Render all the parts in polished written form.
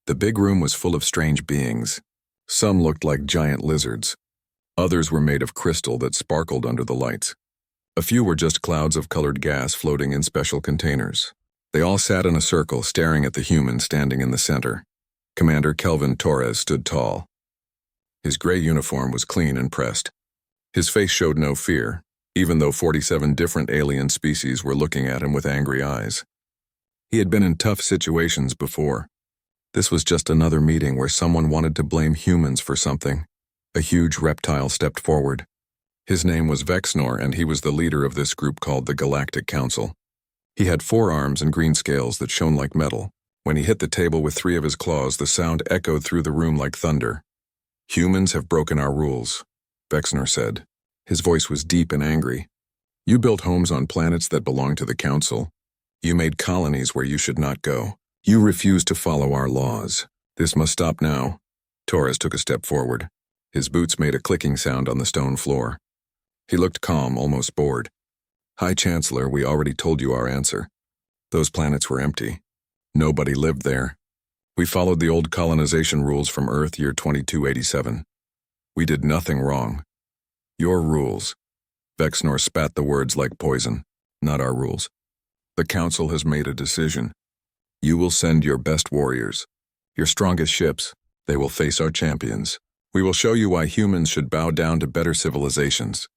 The big room was full of strange beings. Some looked like giant lizards. Others were made of crystal that sparkled under the lights. A few were just clouds of colored gas floating in special containers. They all sat in a circle, staring at the human standing in the center. Commander Kelvin Torres stood tall. His gray uniform was clean and pressed. His face showed no fear, even though 47 different alien species were looking at him with angry eyes. He had been in tough situations before. This was just another meeting where someone wanted to blame humans for something. A huge reptile stepped forward. His name was Vexnor, and he was the leader of this group called the Galactic Council. He had 4 arms and green scales that shone like metal. When he hit the table with 3 of his claws, the sound echoed through the room like thunder. "Humans have broken our rules," Vexnor said. His voice was deep and angry. "You built homes on planets that belong to the Council. You made colonies where you should not go. You refused to follow our laws. This must stop now." Torres took a step forward. His boots made a clicking sound on the stone floor. He looked calm, almost bored. "High Chancellor, we already told you our answer. Those planets were empty. Nobody lived there. We followed the old colonization rules from Earth year 2287. We did nothing wrong. Your rules." Vexnor spat the words like poison. "Not our rules. The Council has made a decision. You will send your best warriors, your strongest ships. They will face our champions. We will show you why humans should bow down to better civilizations."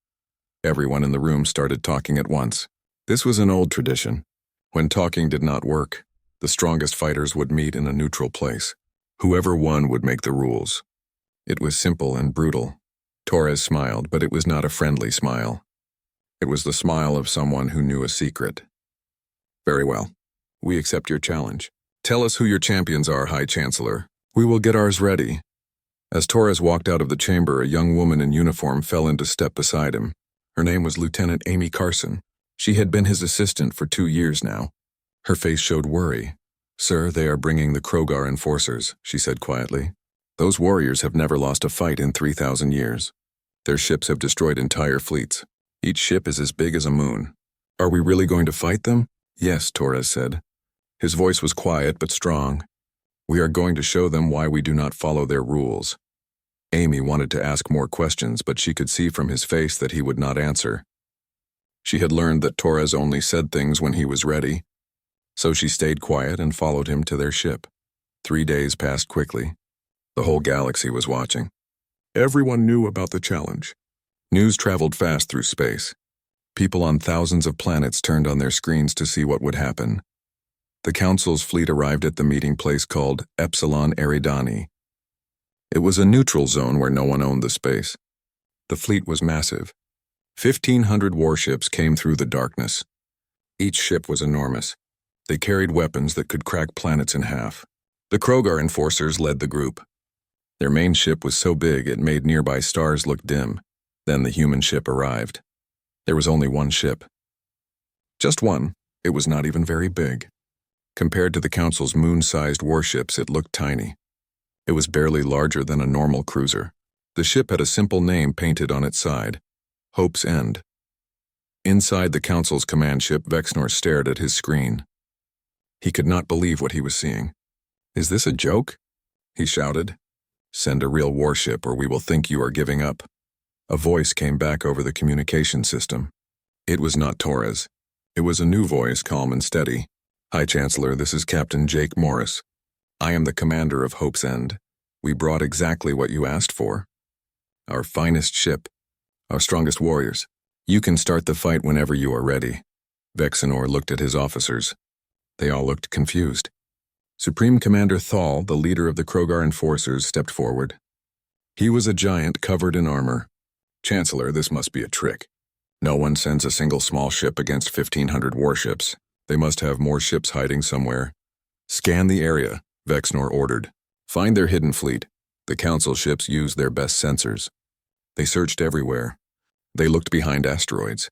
Everyone in the room started talking at once. This was an old tradition. When talking did not work, the strongest fighters would meet in a neutral place. Whoever won would make the rules. It was simple and brutal. Torres smiled, but it was not a friendly smile. It was the smile of someone who knew a secret. "Very well. We accept your challenge. Tell us who your champions are, High Chancellor. We will get ours ready." As Torres walked out of the chamber, a young woman in uniform fell into step beside him. Her name was Lieutenant Amy Carson. She had been his assistant for 2 years now. Her face showed worry. "Sir, they are bringing the Krogar enforcers," she said quietly. "Those warriors have never lost a fight in 3,000 years. Their ships have destroyed entire fleets. Each ship is as big as a moon. Are we really going to fight them?" "Yes," Torres said. His voice was quiet but strong. "We are going to show them why we do not follow their rules." Amy wanted to ask more questions, but she could see from his face that he would not answer. She had learned that Torres only said things when he was ready, so she stayed quiet and followed him to their ship. 3 days passed quickly. The whole galaxy was watching. Everyone knew about the challenge. News traveled fast through space. People on thousands of planets turned on their screens to see what would happen. The Council's fleet arrived at the meeting place called Epsilon Eridani. It was a neutral zone where no one owned the space. The fleet was massive. 1,500 warships came through the darkness. Each ship was enormous. They carried weapons that could crack planets in half. The Krogar enforcers led the group. Their main ship was so big it made nearby stars look dim. Then the human ship arrived. There was only one ship. Just one. It was not even very big. Compared to the Council's moon-sized warships, it looked tiny. It was barely larger than a normal cruiser. The ship had a simple name painted on its side: Hope's End. Inside the Council's command ship, Vexnor stared at his screen. He could not believe what he was seeing. "Is this a joke?" he shouted. "Send a real warship or we will think you are giving up." A voice came back over the communication system. It was not Torres. It was a new voice, calm and steady. "High Chancellor, this is Captain Jake Morris. I am the commander of Hope's End. We brought exactly what you asked for. Our finest ship, our strongest warriors. You can start the fight whenever you are ready." Vexnor looked at his officers. They all looked confused. Supreme Commander Thal, the leader of the Krogar enforcers, stepped forward. He was a giant covered in armor. "Chancellor, this must be a trick. No one sends a single small ship against 1,500 warships. They must have more ships hiding somewhere. Scan the area," Vexnor ordered. "Find their hidden fleet." The Council ships used their best sensors. They searched everywhere. They looked behind asteroids.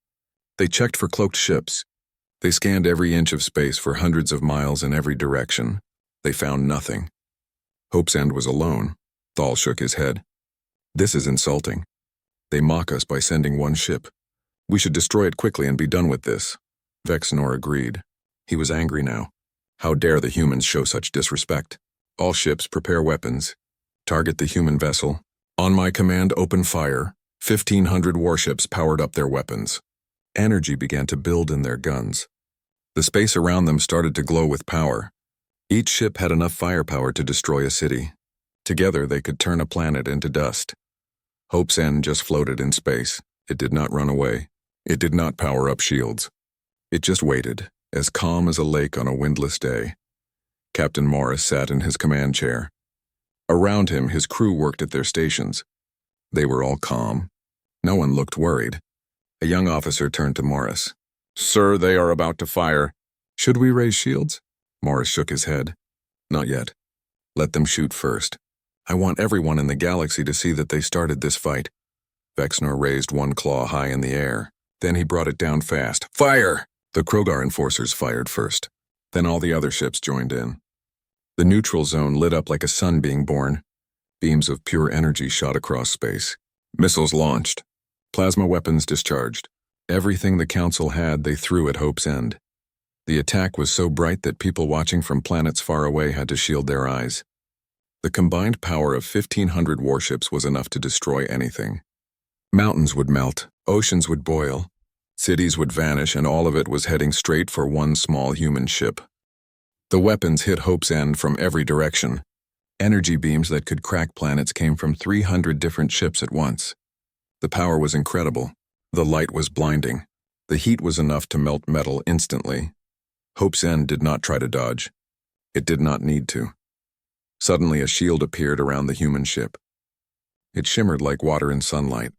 They checked for cloaked ships. They scanned every inch of space for hundreds of miles in every direction. They found nothing. Hope's End was alone. Thal shook his head. "This is insulting. They mock us by sending one ship. We should destroy it quickly and be done with this." Vexnor agreed. He was angry now. How dare the humans show such disrespect? All ships prepare weapons. Target the human vessel. On my command, open fire. 1,500 warships powered up their weapons. Energy began to build in their guns. The space around them started to glow with power. Each ship had enough firepower to destroy a city. Together, they could turn a planet into dust. Hope's End just floated in space. It did not run away. It did not power up shields. It just waited, as calm as a lake on a windless day. Captain Morris sat in his command chair. Around him, his crew worked at their stations. They were all calm. No one looked worried. A young officer turned to Morris. "Sir, they are about to fire. Should we raise shields?" Morris shook his head. "Not yet. Let them shoot first. I want everyone in the galaxy to see that they started this fight." Vexnor raised one claw high in the air. Then he brought it down fast. "Fire!" The Krogar enforcers fired first. Then all the other ships joined in. The neutral zone lit up like a sun being born. Beams of pure energy shot across space. Missiles launched. Plasma weapons discharged. Everything the Council had, they threw at Hope's End. The attack was so bright that people watching from planets far away had to shield their eyes. The combined power of 1,500 warships was enough to destroy anything. Mountains would melt, oceans would boil, cities would vanish, and all of it was heading straight for one small human ship. The weapons hit Hope's End from every direction. Energy beams that could crack planets came from 300 different ships at once. The power was incredible. The light was blinding. The heat was enough to melt metal instantly. Hope's End did not try to dodge. It did not need to. Suddenly, a shield appeared around the human ship. It shimmered like water in sunlight.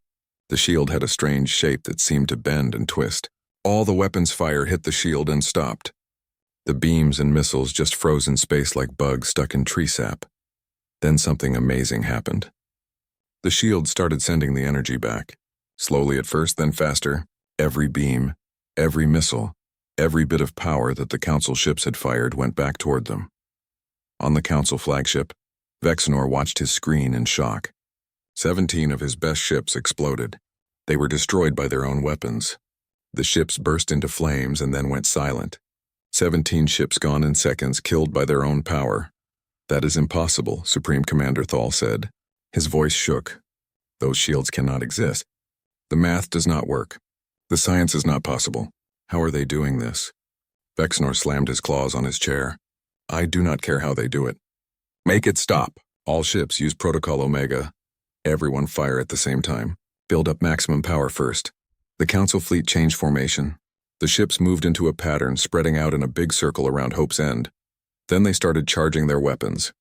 The shield had a strange shape that seemed to bend and twist. All the weapons' fire hit the shield and stopped. The beams and missiles just froze in space like bugs stuck in tree sap. Then something amazing happened. The shield started sending the energy back. Slowly at first, then faster. Every beam, every missile, every bit of power that the Council ships had fired went back toward them. On the Council flagship, Vexnor watched his screen in shock. 17 of his best ships exploded. They were destroyed by their own weapons. The ships burst into flames and then went silent. 17 ships gone in seconds, killed by their own power. "That is impossible," Supreme Commander Thal said. His voice shook. "Those shields cannot exist. The math does not work. The science is not possible. How are they doing this?" Vexnor slammed his claws on his chair. "I do not care how they do it. Make it stop. All ships use Protocol Omega. Everyone fire at the same time. Build up maximum power first." The Council fleet changed formation. The ships moved into a pattern, spreading out in a big circle around Hope's End. Then they started charging their weapons.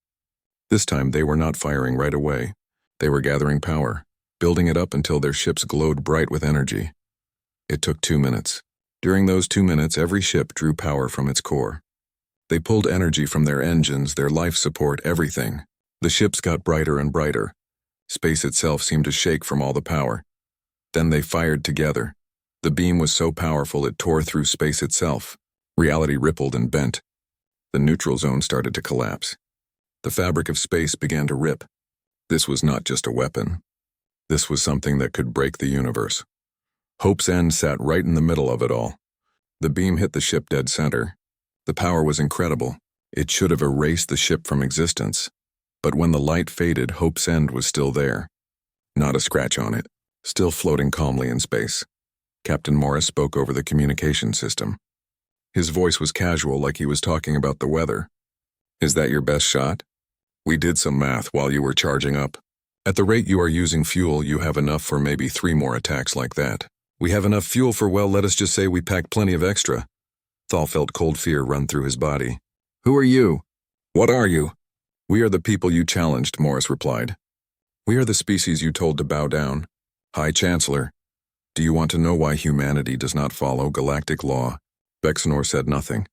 This time they were not firing right away. They were gathering power, building it up until their ships glowed bright with energy. It took 2 minutes. During those 2 minutes, every ship drew power from its core. They pulled energy from their engines, their life support, everything. The ships got brighter and brighter. Space itself seemed to shake from all the power. Then they fired together. The beam was so powerful it tore through space itself. Reality rippled and bent. The neutral zone started to collapse. The fabric of space began to rip. This was not just a weapon. This was something that could break the universe. Hope's End sat right in the middle of it all. The beam hit the ship dead center. The power was incredible. It should have erased the ship from existence. But when the light faded, Hope's End was still there. Not a scratch on it, still floating calmly in space. Captain Morris spoke over the communication system. His voice was casual, like he was talking about the weather. "Is that your best shot? We did some math while you were charging up. At the rate you are using fuel, you have enough for maybe 3 more attacks like that. We have enough fuel for, well, let us just say we packed plenty of extra." Thal felt cold fear run through his body. "Who are you? What are you?" "We are the people you challenged," Morris replied. "We are the species you told to bow down. High Chancellor, do you want to know why humanity does not follow galactic law?" Vexnor said nothing.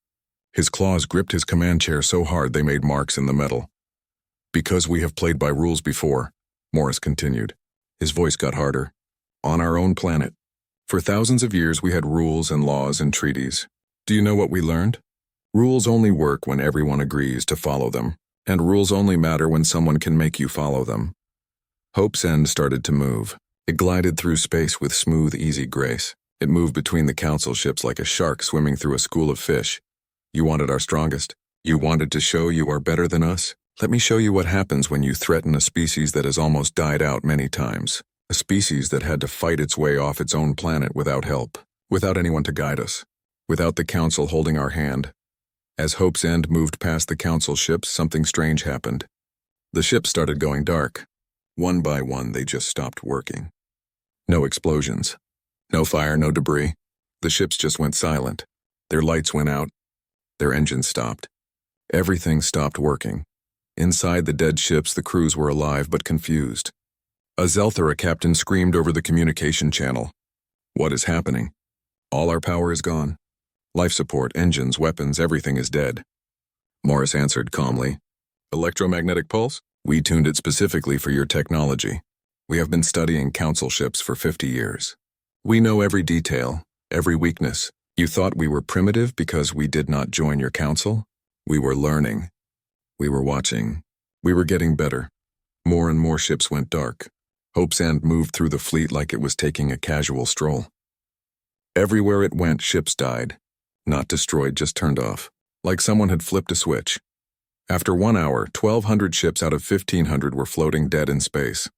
His claws gripped his command chair so hard they made marks in the metal. "Because we have played by rules before," Morris continued. His voice got harder. "On our own planet. For thousands of years we had rules and laws and treaties. Do you know what we learned? Rules only work when everyone agrees to follow them, and rules only matter when someone can make you follow them." Hope's End started to move. It glided through space with smooth, easy grace. It moved between the Council ships like a shark swimming through a school of fish. "You wanted our strongest. You wanted to show you are better than us. Let me show you what happens when you threaten a species that has almost died out many times. A species that had to fight its way off its own planet without help, without anyone to guide us, without the Council holding our hand. As Hope's End moved past the Council ships, something strange happened. The ships started going dark. One by one, they just stopped working. No explosions. No fire, no debris. The ships just went silent. Their lights went out. Their engines stopped. Everything stopped working. Inside the dead ships, the crews were alive but confused. A Zelthera captain screamed over the communication channel. "What is happening? All our power is gone. Life support, engines, weapons, everything is dead." Morris answered calmly. "Electromagnetic pulse? We tuned it specifically for your technology. We have been studying Council ships for 50 years. We know every detail, every weakness. You thought we were primitive because we did not join your Council? We were learning. We were watching. We were getting better." More and more ships went dark. Hope's End moved through the fleet like it was taking a casual stroll. Everywhere it went, ships died. Not destroyed, just turned off. Like someone had flipped a switch. After 1 hour, 1,200 ships out of 1,500 were floating dead in space.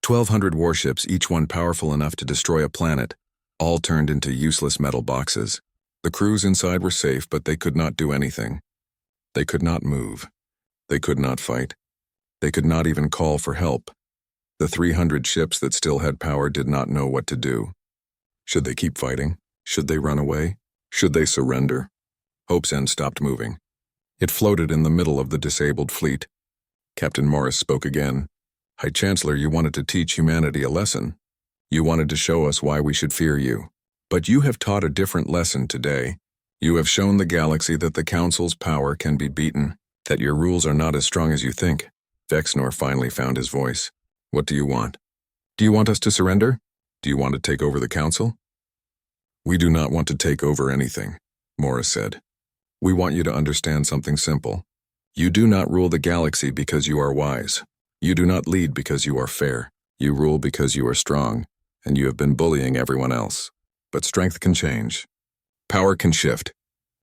1,200 warships, each one powerful enough to destroy a planet, all turned into useless metal boxes. The crews inside were safe, but they could not do anything. They could not move. They could not fight. They could not even call for help. The 300 ships that still had power did not know what to do. Should they keep fighting? Should they run away? Should they surrender? Hope's End stopped moving. It floated in the middle of the disabled fleet. Captain Morris spoke again. "High Chancellor, you wanted to teach humanity a lesson. You wanted to show us why we should fear you. But you have taught a different lesson today. You have shown the galaxy that the Council's power can be beaten, that your rules are not as strong as you think." Vexnor finally found his voice. "What do you want? Do you want us to surrender? Do you want to take over the Council?" "We do not want to take over anything," Morris said. "We want you to understand something simple. You do not rule the galaxy because you are wise. You do not lead because you are fair. You rule because you are strong, and you have been bullying everyone else. But strength can change. Power can shift.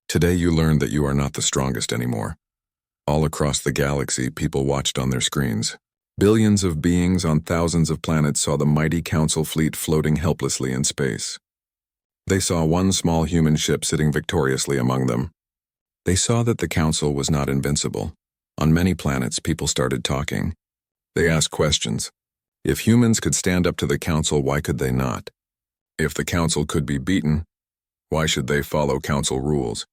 Today you learned that you are not the strongest anymore." All across the galaxy, people watched on their screens. Billions of beings on thousands of planets saw the mighty Council fleet floating helplessly in space. They saw one small human ship sitting victoriously among them. They saw that the Council was not invincible. On many planets, people started talking. They asked questions. If humans could stand up to the Council, why could they not? If the Council could be beaten, why should they follow Council rules?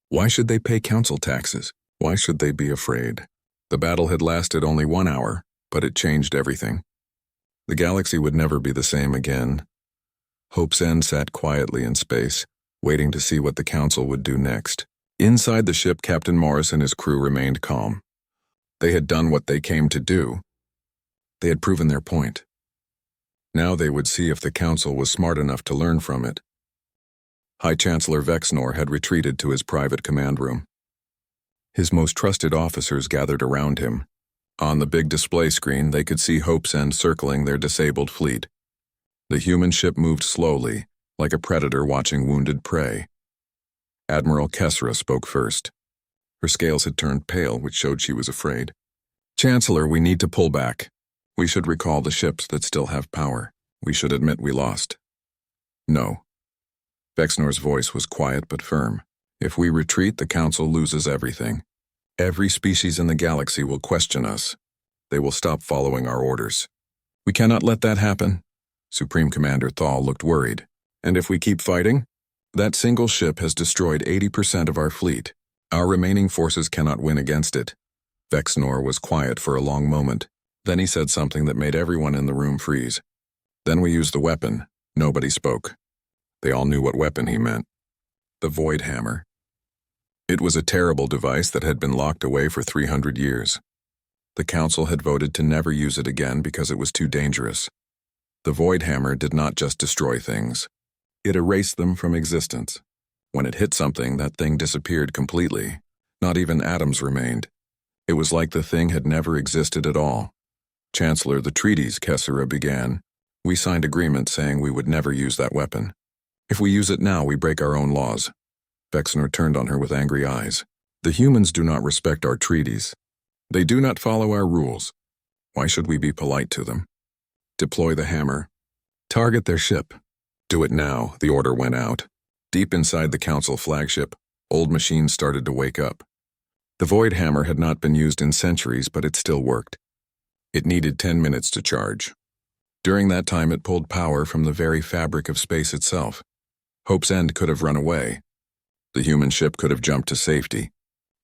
Why should they pay Council taxes? Why should they be afraid? The battle had lasted only 1 hour, but it changed everything. The galaxy would never be the same again. Hope's End sat quietly in space, waiting to see what the Council would do next. Inside the ship, Captain Morris and his crew remained calm. They had done what they came to do. They had proven their point. Now they would see if the Council was smart enough to learn from it. High Chancellor Vexnor had retreated to his private command room. His most trusted officers gathered around him. On the big display screen, they could see Hope's End circling their disabled fleet. The human ship moved slowly, like a predator watching wounded prey. Admiral Kessera spoke first. Her scales had turned pale, which showed she was afraid. "Chancellor, we need to pull back. We should recall the ships that still have power. We should admit we lost." "No." Vexnor's voice was quiet but firm. "If we retreat, the Council loses everything. Every species in the galaxy will question us. They will stop following our orders. We cannot let that happen." Supreme Commander Thal looked worried. "And if we keep fighting? That single ship has destroyed 80% of our fleet. Our remaining forces cannot win against it." Vexnor was quiet for a long moment. Then he said something that made everyone in the room freeze. "Then we use the weapon." Nobody spoke. They all knew what weapon he meant. The Void Hammer. It was a terrible device that had been locked away for 300 years. The Council had voted to never use it again because it was too dangerous. The Void Hammer did not just destroy things. It erased them from existence. When it hit something, that thing disappeared completely. Not even atoms remained. It was like the thing had never existed at all. "Chancellor, the treaties," Kessera began. "We signed agreements saying we would never use that weapon. If we use it now, we break our own laws." Vexnor turned on her with angry eyes. "The humans do not respect our treaties. They do not follow our rules. Why should we be polite to them? Deploy the hammer. Target their ship. Do it now, the order went out. Deep inside the Council flagship, old machines started to wake up. The Void Hammer had not been used in centuries, but it still worked. It needed 10 minutes to charge. During that time, it pulled power from the very fabric of space itself. Hope's End could have run away. The human ship could have jumped to safety,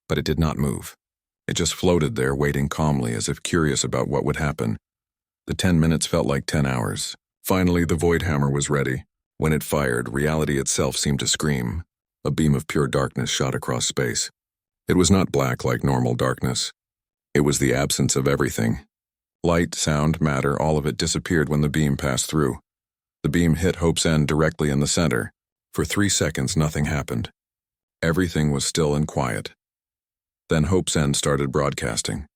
but it did not move. It just floated there, waiting calmly as if curious about what would happen. The 10 minutes felt like 10 hours. Finally, the Void Hammer was ready. When it fired, reality itself seemed to scream. A beam of pure darkness shot across space. It was not black like normal darkness. It was the absence of everything. Light, sound, matter, all of it disappeared when the beam passed through. The beam hit Hope's End directly in the center. For 3 seconds, nothing happened. Everything was still and quiet. Then Hope's End started broadcasting.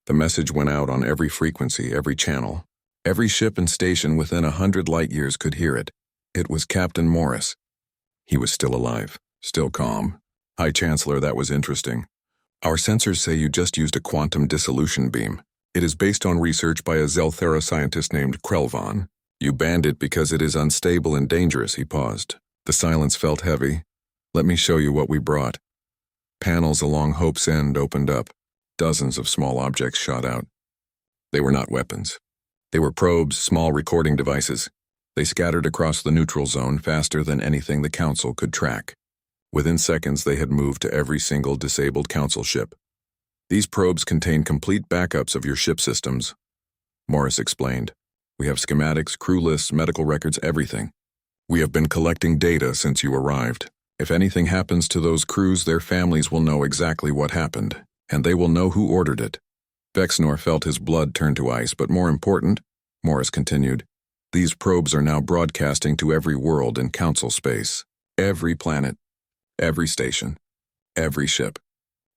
The message went out on every frequency, every channel. Every ship and station within 100 light years could hear it. It was Captain Morris. He was still alive, still calm. Hi, Chancellor, that was interesting. Our sensors say you just used a quantum dissolution beam. It is based on research by a Zelthera scientist named Krelvan. You banned it because it is unstable and dangerous, he paused. The silence felt heavy. Let me show you what we brought. Panels along Hope's End opened up. Dozens of small objects shot out. They were not weapons. They were probes, small recording devices. They scattered across the neutral zone faster than anything the Council could track. Within seconds, they had moved to every single disabled Council ship. These probes contain complete backups of your ship systems. Morris explained. We have schematics, crew lists, medical records, everything. We have been collecting data since you arrived. If anything happens to those crews, their families will know exactly what happened, and they will know who ordered it. Vexnor felt his blood turn to ice, but more important, Morris continued, these probes are now broadcasting to every world in Council space, every planet, every station, every ship.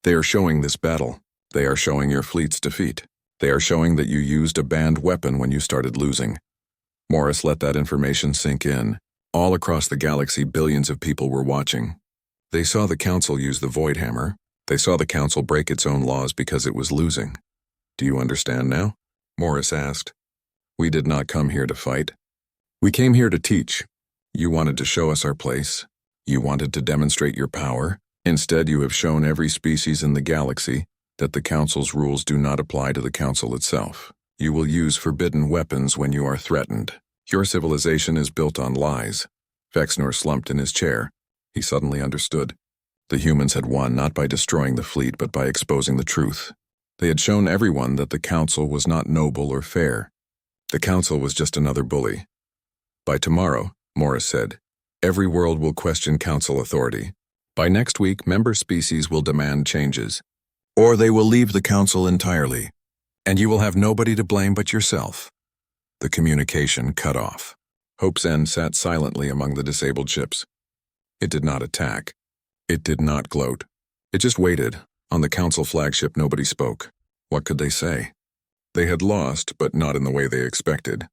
They are showing this battle. They are showing your fleet's defeat. They are showing that you used a banned weapon when you started losing. Morris let that information sink in. All across the galaxy, billions of people were watching. They saw the Council use the Void Hammer. They saw the Council break its own laws because it was losing. Do you understand now? Morris asked. We did not come here to fight. We came here to teach. You wanted to show us our place. You wanted to demonstrate your power. Instead, you have shown every species in the galaxy that the Council's rules do not apply to the Council itself. You will use forbidden weapons when you are threatened. Your civilization is built on lies. Vexnor slumped in his chair. He suddenly understood. The humans had won not by destroying the fleet, but by exposing the truth. They had shown everyone that the Council was not noble or fair. The Council was just another bully. By tomorrow, Morris said, every world will question Council authority. By next week, member species will demand changes. Or they will leave the Council entirely. And you will have nobody to blame but yourself. The communication cut off. Hope's End sat silently among the disabled ships. It did not attack. It did not gloat. It just waited. On the Council flagship, nobody spoke. What could they say? They had lost, but not in the way they expected.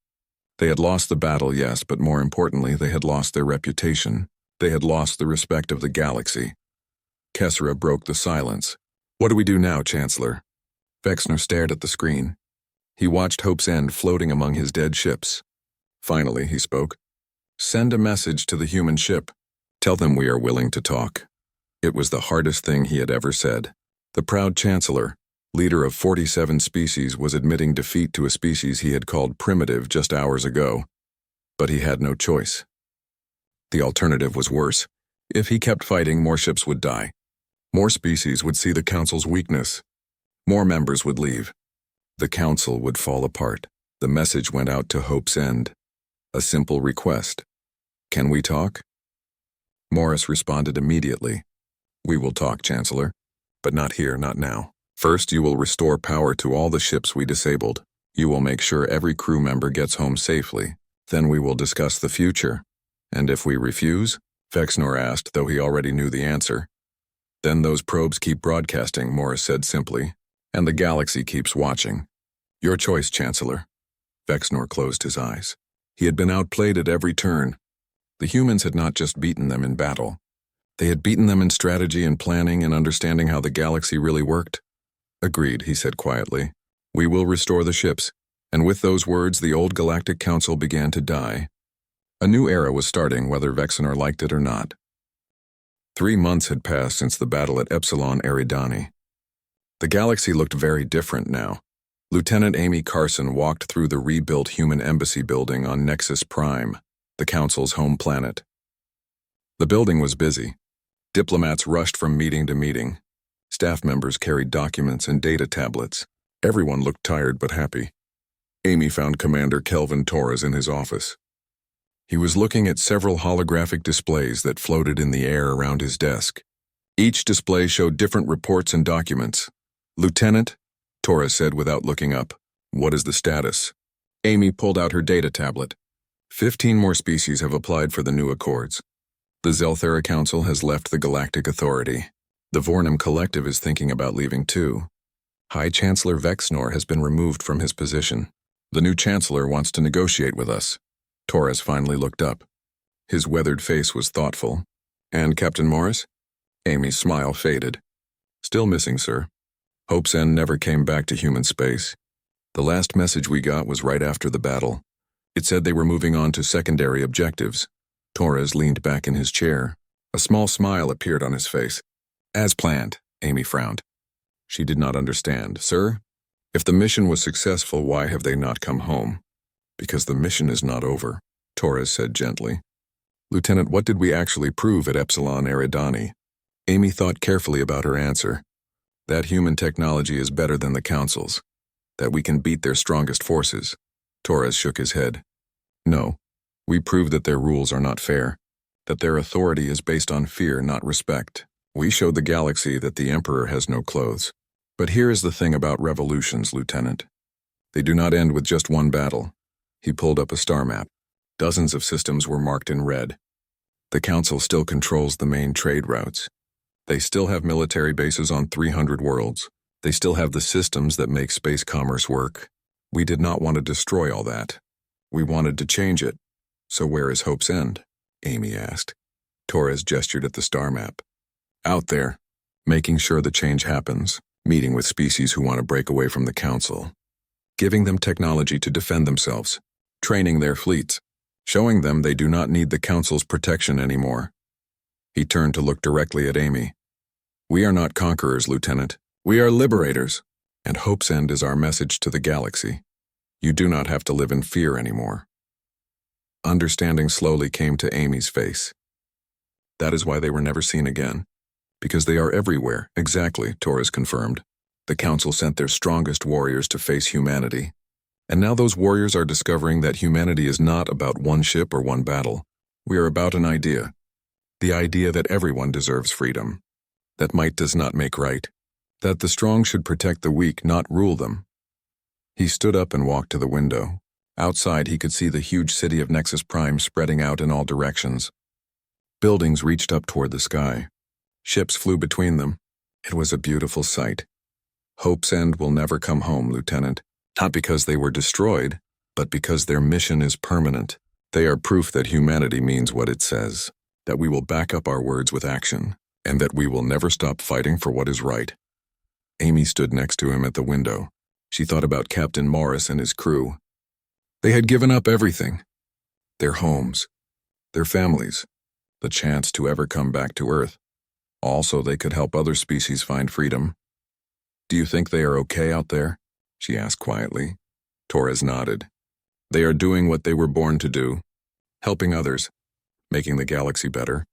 They had lost the battle, yes, but more importantly, they had lost their reputation. They had lost the respect of the galaxy. Kessera broke the silence. What do we do now, Chancellor? Vexnor stared at the screen. He watched Hope's End floating among his dead ships. Finally, he spoke. Send a message to the human ship. Tell them we are willing to talk. It was the hardest thing he had ever said. The proud Chancellor, leader of 47 species, was admitting defeat to a species he had called primitive just hours ago. But he had no choice. The alternative was worse. If he kept fighting, more ships would die. More species would see the Council's weakness. More members would leave. The Council would fall apart. The message went out to Hope's End. A simple request. Can we talk? Morris responded immediately. We will talk, Chancellor. But not here, not now. First, you will restore power to all the ships we disabled. You will make sure every crew member gets home safely. Then we will discuss the future. And if we refuse? Vexnor asked, though he already knew the answer. Then those probes keep broadcasting, Morris said simply. And the galaxy keeps watching. Your choice, Chancellor. Vexnor closed his eyes. He had been outplayed at every turn. The humans had not just beaten them in battle. They had beaten them in strategy and planning and understanding how the galaxy really worked. Agreed, he said quietly. We will restore the ships. And with those words, the old Galactic Council began to die. A new era was starting, whether Vexenor liked it or not. 3 months had passed since the battle at Epsilon Eridani. The galaxy looked very different now. Lieutenant Amy Carson walked through the rebuilt human embassy building on Nexus Prime, the Council's home planet. The building was busy. Diplomats rushed from meeting to meeting. Staff members carried documents and data tablets. Everyone looked tired but happy. Amy found Commander Kelvin Torres in his office. He was looking at several holographic displays that floated in the air around his desk. Each display showed different reports and documents. Lieutenant, Torres said without looking up, what is the status? Amy pulled out her data tablet. 15 more species have applied for the new accords. The Zelthera Council has left the Galactic Authority. The Vornum Collective is thinking about leaving too. High Chancellor Vexenor has been removed from his position. The new Chancellor wants to negotiate with us. Torres finally looked up. His weathered face was thoughtful. And Captain Morris? Amy's smile faded. Still missing, sir. Hope's End never came back to human space. The last message we got was right after the battle. It said they were moving on to secondary objectives. Torres leaned back in his chair. A small smile appeared on his face. As planned, Amy frowned. She did not understand. Sir, if the mission was successful, why have they not come home? Because the mission is not over, Torres said gently. Lieutenant, what did we actually prove at Epsilon Eridani? Amy thought carefully about her answer. That human technology is better than the Council's. That we can beat their strongest forces. Torres shook his head. No, we proved that their rules are not fair. That their authority is based on fear, not respect. We showed the galaxy that the Emperor has no clothes. But here is the thing about revolutions, Lieutenant. They do not end with just one battle. He pulled up a star map. Dozens of systems were marked in red. The Council still controls the main trade routes. They still have military bases on 300 worlds. They still have the systems that make space commerce work. We did not want to destroy all that. We wanted to change it. So where is Hope's End? Amy asked. Torres gestured at the star map. Out there, making sure the change happens, meeting with species who want to break away from the Council, giving them technology to defend themselves, training their fleets, showing them they do not need the Council's protection anymore. He turned to look directly at Amy. We are not conquerors, Lieutenant. We are liberators. And Hope's End is our message to the galaxy. You do not have to live in fear anymore. Understanding slowly came to Amy's face. That is why they were never seen again. Because they are everywhere, exactly, Torres confirmed. The Council sent their strongest warriors to face humanity. And now those warriors are discovering that humanity is not about one ship or one battle. We are about an idea. The idea that everyone deserves freedom. That might does not make right. That the strong should protect the weak, not rule them. He stood up and walked to the window. Outside, he could see the huge city of Nexus Prime spreading out in all directions. Buildings reached up toward the sky. Ships flew between them. It was a beautiful sight. Hope's End will never come home, Lieutenant. Not because they were destroyed, but because their mission is permanent. They are proof that humanity means what it says. That we will back up our words with action, and that we will never stop fighting for what is right. Amy stood next to him at the window. She thought about Captain Morris and his crew. They had given up everything. Their homes, their families, the chance to ever come back to Earth. Also, they could help other species find freedom. Do you think they are okay out there? She asked quietly. Torres nodded. They are doing what they were born to do, helping others, making the galaxy better.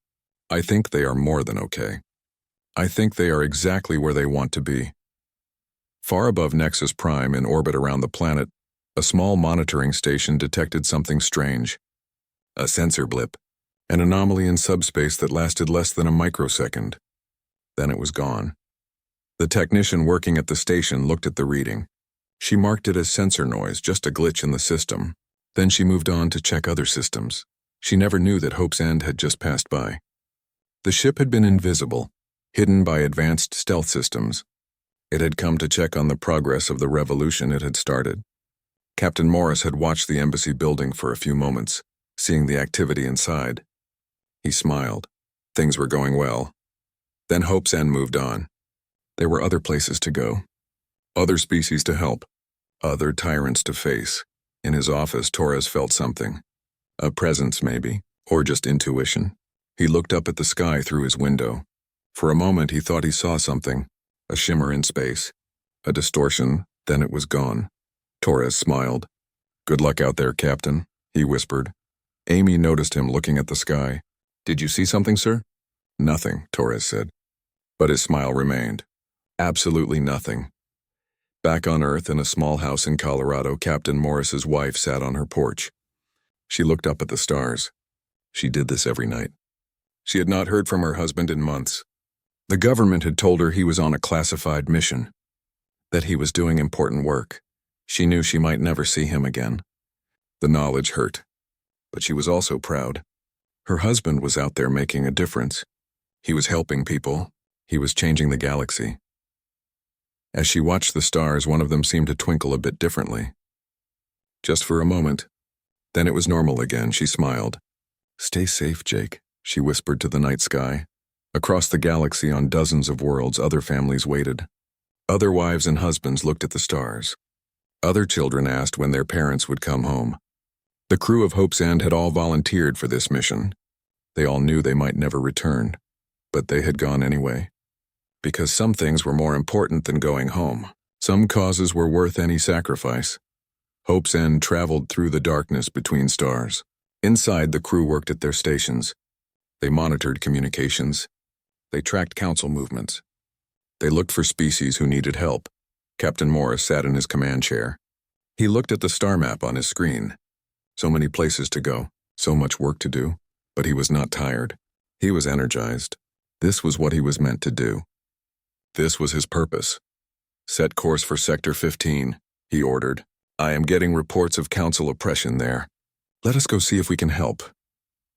I think they are more than okay. I think they are exactly where they want to be. Far above Nexus Prime in orbit around the planet, a small monitoring station detected something strange. A sensor blip, an anomaly in subspace that lasted less than a microsecond. Then it was gone. The technician working at the station looked at the reading. She marked it as sensor noise, just a glitch in the system. Then she moved on to check other systems. She never knew that Hope's End had just passed by. The ship had been invisible, hidden by advanced stealth systems. It had come to check on the progress of the revolution it had started. Captain Morris had watched the embassy building for a few moments, seeing the activity inside. He smiled. Things were going well. Then Hope's End moved on. There were other places to go. Other species to help. Other tyrants to face. In his office, Torres felt something. A presence, maybe, or just intuition. He looked up at the sky through his window. For a moment, he thought he saw something. A shimmer in space. A distortion, then it was gone. Torres smiled. "Good luck out there, Captain," he whispered. Amy noticed him looking at the sky. "Did you see something, sir?" "Nothing," Torres said. But his smile remained. Absolutely nothing. Back on Earth, in a small house in Colorado, Captain Morris's wife sat on her porch. She looked up at the stars. She did this every night. She had not heard from her husband in months. The government had told her he was on a classified mission, that he was doing important work. She knew she might never see him again. The knowledge hurt, but she was also proud. Her husband was out there making a difference. He was helping people. He was changing the galaxy. As she watched the stars, one of them seemed to twinkle a bit differently. Just for a moment. Then it was normal again. She smiled. "Stay safe, Jake," she whispered to the night sky. Across the galaxy, on dozens of worlds, other families waited. Other wives and husbands looked at the stars. Other children asked when their parents would come home. The crew of Hope's End had all volunteered for this mission. They all knew they might never return, but they had gone anyway. Because some things were more important than going home. Some causes were worth any sacrifice. Hope's End traveled through the darkness between stars. Inside, the crew worked at their stations. They monitored communications. They tracked council movements. They looked for species who needed help. Captain Morris sat in his command chair. He looked at the star map on his screen. So many places to go, so much work to do, but he was not tired. He was energized. This was what he was meant to do. This was his purpose. "Set course for Sector 15, he ordered. "I am getting reports of council oppression there. Let us go see if we can help."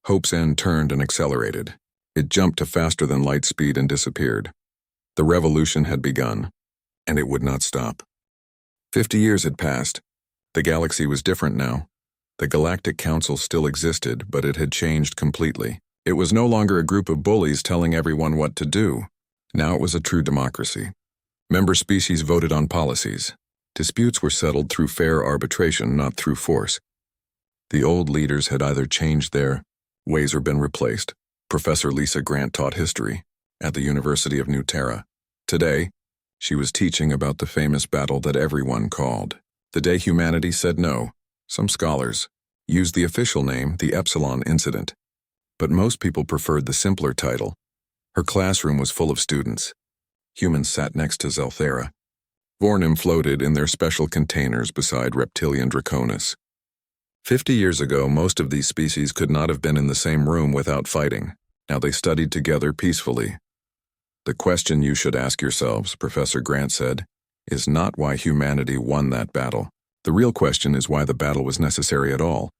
Hope's End turned and accelerated. It jumped to faster than light speed and disappeared. The revolution had begun, and it would not stop. 50 years had passed. The galaxy was different now. The Galactic Council still existed, but it had changed completely. It was no longer a group of bullies telling everyone what to do. Now it was a true democracy. Member species voted on policies. Disputes were settled through fair arbitration, not through force. The old leaders had either changed their ways or been replaced. Professor Lisa Grant taught history at the University of New Terra. Today, she was teaching about the famous battle that everyone called the day humanity said no. Some scholars used the official name, the Epsilon Incident, but most people preferred the simpler title. Her classroom was full of students. Humans sat next to Zelthera. Vornim floated in their special containers beside Reptilian Draconis. 50 years ago, most of these species could not have been in the same room without fighting. Now they studied together peacefully. "The question you should ask yourselves," Professor Grant said, "is not why humanity won that battle. The real question is why the battle was necessary at all."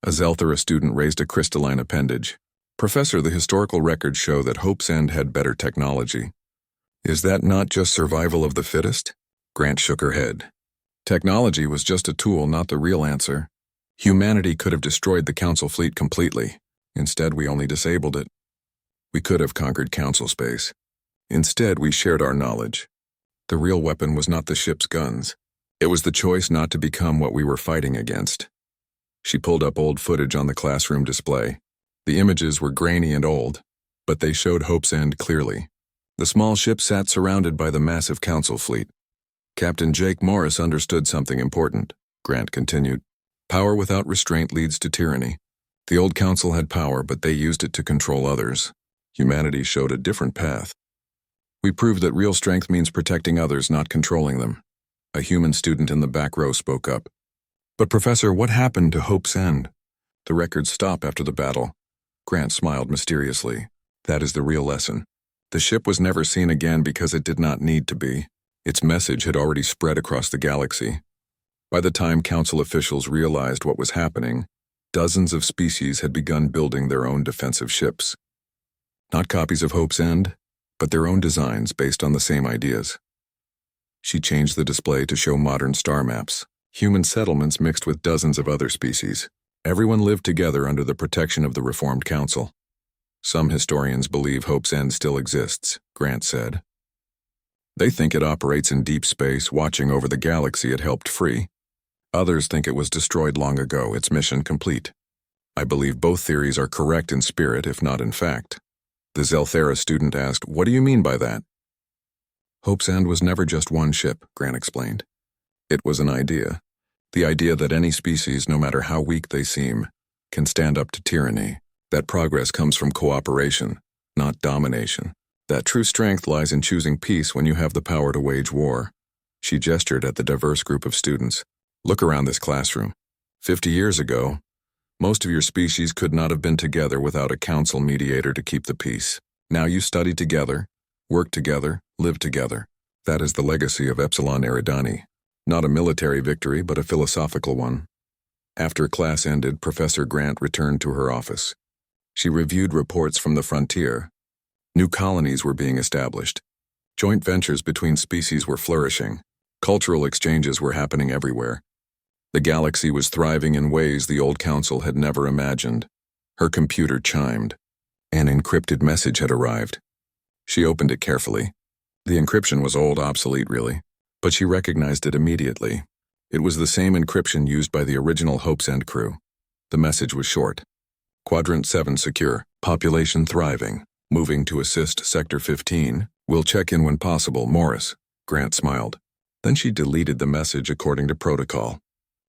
A Zelthera student raised a crystalline appendage. "Professor, the historical records show that Hope's End had better technology. Is that not just survival of the fittest?" Grant shook her head. "Technology was just a tool, not the real answer. Humanity could have destroyed the Council fleet completely. Instead, we only disabled it. We could have conquered Council space. Instead, we shared our knowledge. The real weapon was not the ship's guns. It was the choice not to become what we were fighting against." She pulled up old footage on the classroom display. The images were grainy and old, but they showed Hope's End clearly. The small ship sat surrounded by the massive Council fleet. "Captain Jake Morris understood something important," Grant continued. "Power without restraint leads to tyranny. The old Council had power, but they used it to control others. Humanity showed a different path. We proved that real strength means protecting others, not controlling them." A human student in the back row spoke up. "But Professor, what happened to Hope's End?" "The records stop after the battle." Grant smiled mysteriously. "That is the real lesson. The ship was never seen again because it did not need to be. Its message had already spread across the galaxy. By the time Council officials realized what was happening, dozens of species had begun building their own defensive ships. Not copies of Hope's End, but their own designs based on the same ideas. She changed the display to show modern star maps, human settlements mixed with dozens of other species. Everyone lived together under the protection of the Reformed Council. "Some historians believe Hope's End still exists," Grant said. They think it operates in deep space, watching over the galaxy it helped free. Others think it was destroyed long ago, its mission complete. I believe both theories are correct in spirit, if not in fact. The Zelthera student asked, "What do you mean by that?" Hope's End was never just one ship, Grant explained. It was an idea. The idea that any species, no matter how weak they seem, can stand up to tyranny. That progress comes from cooperation, not domination. That true strength lies in choosing peace when you have the power to wage war. She gestured at the diverse group of students. Look around this classroom. 50 years ago, most of your species could not have been together without a council mediator to keep the peace. Now you study together, work together, live together. That is the legacy of Epsilon Eridani. Not a military victory, but a philosophical one. After class ended, Professor Grant returned to her office. She reviewed reports from the frontier. New colonies were being established. Joint ventures between species were flourishing. Cultural exchanges were happening everywhere. The galaxy was thriving in ways the old council had never imagined. Her computer chimed. An encrypted message had arrived. She opened it carefully. The encryption was old, obsolete really, but she recognized it immediately. It was the same encryption used by the original Hope's End crew. The message was short. Quadrant 7 secure. Population thriving. Moving to assist Sector 15. We'll check in when possible, Morris. Grant smiled. Then she deleted the message according to protocol.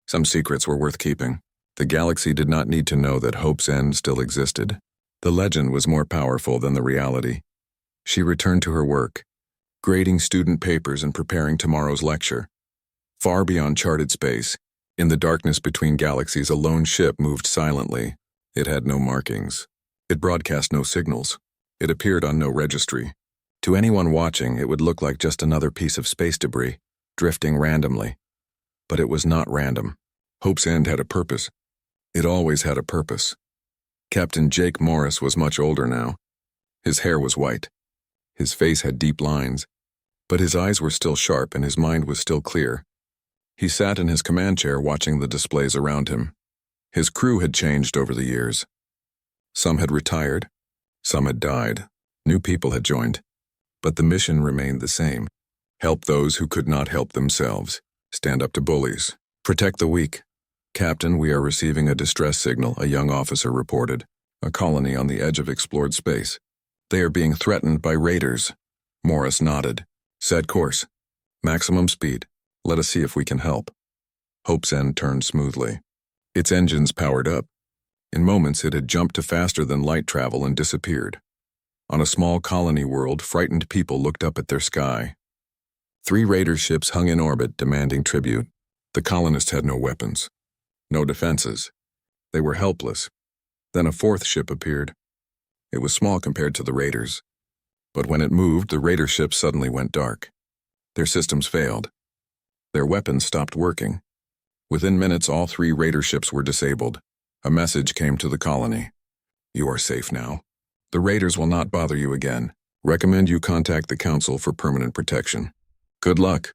Some secrets were worth keeping. The galaxy did not need to know that Hope's End still existed. The legend was more powerful than the reality. She returned to her work, grading student papers and preparing tomorrow's lecture. Far beyond charted space, in the darkness between galaxies, a lone ship moved silently. It had no markings. It broadcast no signals. It appeared on no registry. To anyone watching, it would look like just another piece of space debris, drifting randomly. But it was not random. Hope's End had a purpose. It always had a purpose. Captain Jake Morris was much older now. His hair was white. His face had deep lines, but his eyes were still sharp and his mind was still clear. He sat in his command chair watching the displays around him. His crew had changed over the years. Some had retired. Some had died. New people had joined. But the mission remained the same. Help those who could not help themselves. Stand up to bullies. Protect the weak. Captain, we are receiving a distress signal, a young officer reported. A colony on the edge of explored space. They are being threatened by raiders. Morris nodded. Set course. Maximum speed. Let us see if we can help. Hope's End turned smoothly. Its engines powered up. In moments it had jumped to faster than light travel and disappeared. On a small colony world, frightened people looked up at their sky. 3 raider ships hung in orbit, demanding tribute. The colonists had no weapons. No defenses. They were helpless. Then a 4th ship appeared. It was small compared to the raiders. But when it moved, the raider ships suddenly went dark. Their systems failed. Their weapons stopped working. Within minutes, all 3 raider ships were disabled. A message came to the colony. You are safe now. The raiders will not bother you again. Recommend you contact the council for permanent protection. Good luck.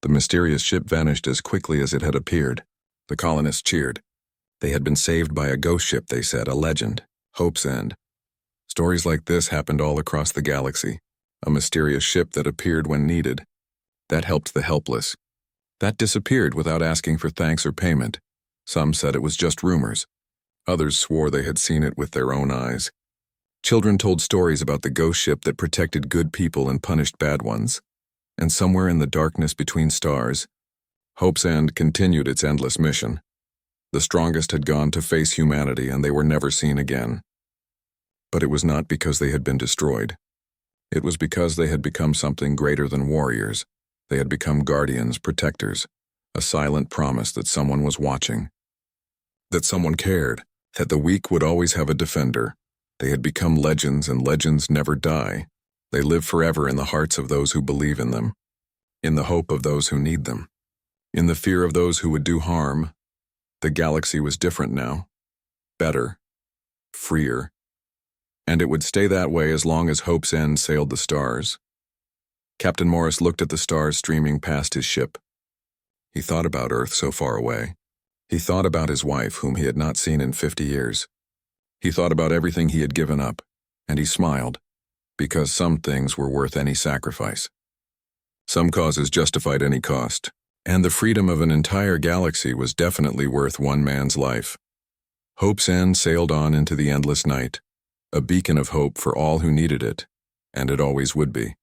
The mysterious ship vanished as quickly as it had appeared. The colonists cheered. They had been saved by a ghost ship, they said, a legend. Hope's End. Stories like this happened all across the galaxy. A mysterious ship that appeared when needed. That helped the helpless. That disappeared without asking for thanks or payment. Some said it was just rumors. Others swore they had seen it with their own eyes. Children told stories about the ghost ship that protected good people and punished bad ones. And somewhere in the darkness between stars, Hope's End continued its endless mission. The strongest had gone to face humanity and they were never seen again. But it was not because they had been destroyed. It was because they had become something greater than warriors. They had become guardians, protectors, a silent promise that someone was watching. That someone cared, that the weak would always have a defender. They had become legends and legends never die. They live forever in the hearts of those who believe in them, in the hope of those who need them, in the fear of those who would do harm. The galaxy was different now, better, freer, and it would stay that way as long as Hope's End sailed the stars. Captain Morris looked at the stars streaming past his ship. He thought about Earth so far away. He thought about his wife, whom he had not seen in 50 years. He thought about everything he had given up, and he smiled, because some things were worth any sacrifice. Some causes justified any cost, and the freedom of an entire galaxy was definitely worth one man's life. Hope's End sailed on into the endless night, a beacon of hope for all who needed it, and it always would be.